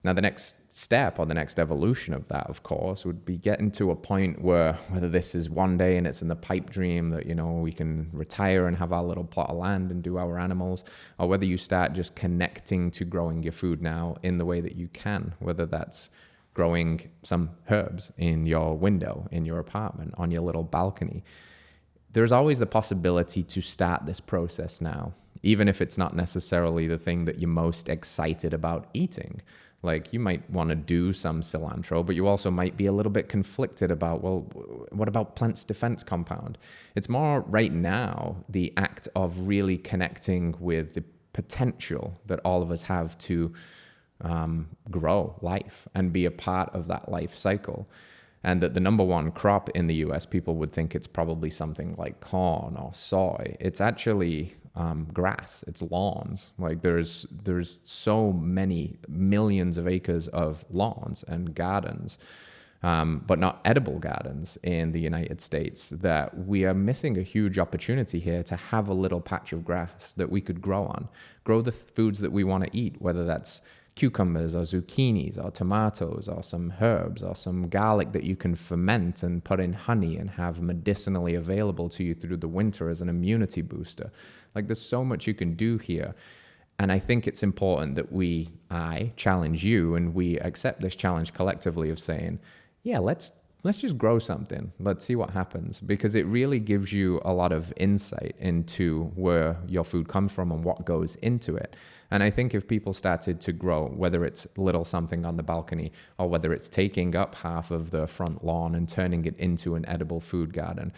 Now, the next step or the next evolution of that, of course, would be getting to a point where, whether this is one day and it's in the pipe dream that, we can retire and have our little plot of land and do our animals, or whether you start just connecting to growing your food now in the way that you can, whether that's growing some herbs in your window, in your apartment, on your little balcony. There's always the possibility to start this process now, even if it's not necessarily the thing that you're most excited about eating. Like, you might want to do some cilantro, but you also might be a little bit conflicted about, well, what about Plant's Defense Compound? It's more right now the act of really connecting with the potential that all of us have to grow life and be a part of that life cycle. And that the number one crop in the US, people would think it's probably something like corn or soy. It's actually grass, it's lawns. Like, there's so many millions of acres of lawns and gardens, but not edible gardens in the United States, that we are missing a huge opportunity here to have a little patch of grass that we could grow on, grow the foods that we want to eat, whether that's cucumbers or zucchinis or tomatoes or some herbs or some garlic that you can ferment and put in honey and have medicinally available to you through the winter as an immunity booster. Like, there's so much you can do here. And I think it's important that I challenge you, and we accept this challenge collectively of saying, yeah, let's just grow something. Let's see what happens, because it really gives you a lot of insight into where your food comes from and what goes into it. And I think if people started to grow, whether it's little something on the balcony or whether it's taking up half of the front lawn and turning it into an edible food garden,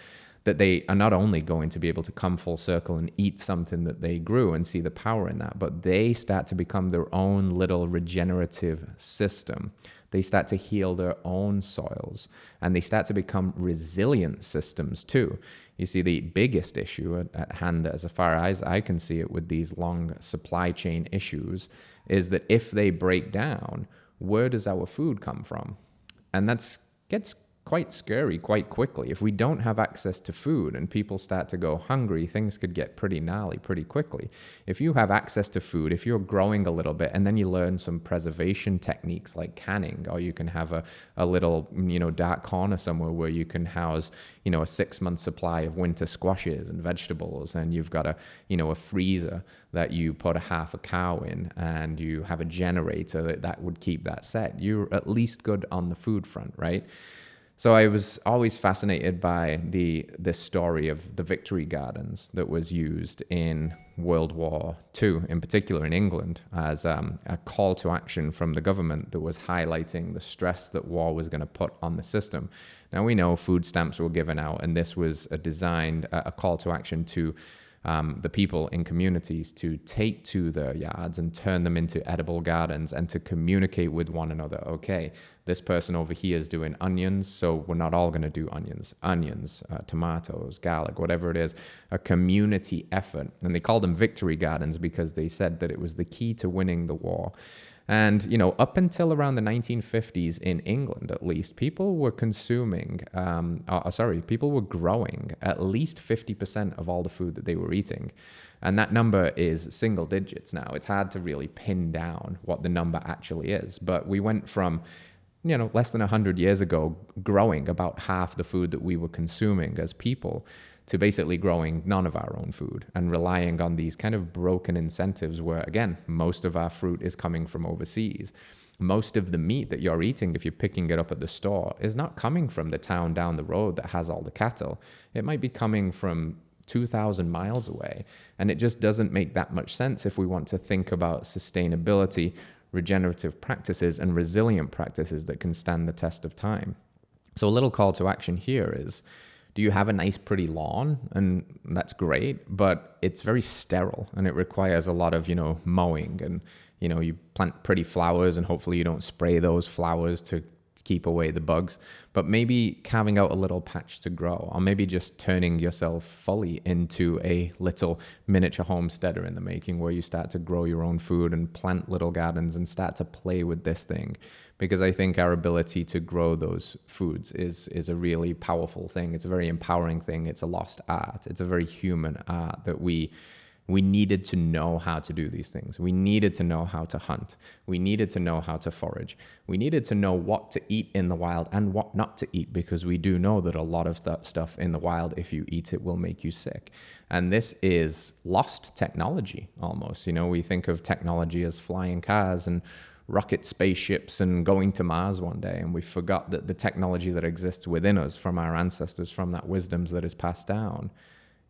that they are not only going to be able to come full circle and eat something that they grew and see the power in that, but they start to become their own little regenerative system. They start to heal their own soils, and they start to become resilient systems too. You see, the biggest issue at hand, as far as I can see it, with these long supply chain issues, is that if they break down, where does our food come from? And that gets quite scary quite quickly. If we don't have access to food and people start to go hungry, things could get pretty gnarly pretty quickly. If you have access to food, if you're growing a little bit and then you learn some preservation techniques like canning, or you can have a little, dark corner somewhere where you can house, a 6-month supply of winter squashes and vegetables, and you've got a freezer that you put a half a cow in, and you have a generator that would keep that set. You're at least good on the food front, right? So I was always fascinated by this story of the Victory Gardens that was used in World War II, in particular in England, as a call to action from the government that was highlighting the stress that war was going to put on the system. Now, we know food stamps were given out, and this was a call to action to the people in communities to take to their yards and turn them into edible gardens, and to communicate with one another. Okay, this person over here is doing onions, so we're not all going to do onions, tomatoes, garlic, whatever it is, a community effort. And they called them victory gardens because they said that it was the key to winning the war. And, up until around the 1950s in England, at least, people were people were growing at least 50% of all the food that they were eating. And that number is single digits now. It's hard to really pin down what the number actually is. But we went from, less than 100 years ago, growing about half the food that we were consuming as people, to basically growing none of our own food and relying on these kind of broken incentives where, again, most of our fruit is coming from overseas. Most of the meat that you're eating, if you're picking it up at the store, is not coming from the town down the road that has all the cattle. It might be coming from 2,000 miles away. And it just doesn't make that much sense if we want to think about sustainability, regenerative practices, and resilient practices that can stand the test of time. So a little call to action here is, do you have a nice, pretty lawn? And that's great, but it's very sterile and it requires a lot of, mowing, and, you plant pretty flowers and hopefully you don't spray those flowers to keep away the bugs, but maybe carving out a little patch to grow, or maybe just turning yourself fully into a little miniature homesteader in the making, where you start to grow your own food and plant little gardens and start to play with this thing. Because I think our ability to grow those foods is a really powerful thing. It's a very empowering thing. It's a lost art. It's a very human art that we We needed to know how to do these things. We needed to know how to hunt. We needed to know how to forage. We needed to know what to eat in the wild and what not to eat, because we do know that a lot of that stuff in the wild, if you eat it, will make you sick. And this is lost technology almost. You know, we think of technology as flying cars and rocket spaceships and going to Mars one day, and we forgot that the technology that exists within us from our ancestors, from that wisdoms that is passed down,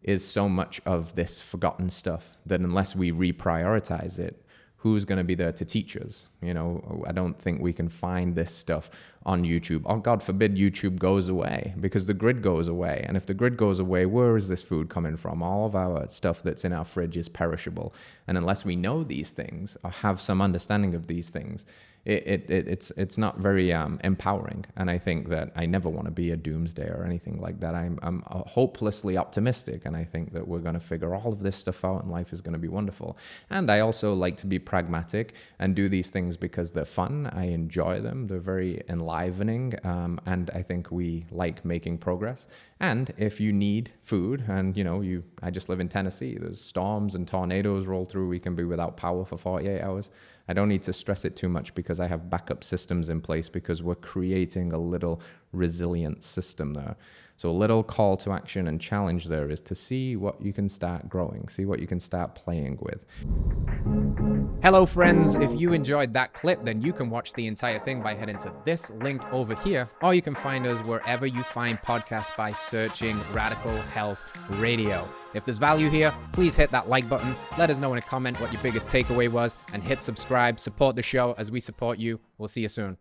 is so much of this forgotten stuff that unless we reprioritize it, who's going to be there to teach us? You know, I don't think we can find this stuff on YouTube. Oh, God forbid YouTube goes away, because the grid goes away. And if the grid goes away, where is this food coming from? All of our stuff that's in our fridge is perishable. And unless we know these things or have some understanding of these things, it's not very empowering. And I think that I never want to be a doomsday or anything like that. I'm hopelessly optimistic, and I think that we're going to figure all of this stuff out and life is going to be wonderful. And I also like to be pragmatic and do these things because they're fun. I enjoy them. They're very enlivening, and I think we like making progress. And if you need food, and I just live in Tennessee, there's storms and tornadoes roll through, we can be without power for 48 hours. I don't need to stress it too much because I have backup systems in place, because we're creating a little resilient system there. So a little call to action and challenge there is to see what you can start growing, see what you can start playing with. Hello, friends. If you enjoyed that clip, then you can watch the entire thing by heading to this link over here, or you can find us wherever you find podcasts by searching Radical Health Radio. If there's value here, please hit that like button. Let us know in a comment what your biggest takeaway was, and hit subscribe. Support the show as we support you. We'll see you soon.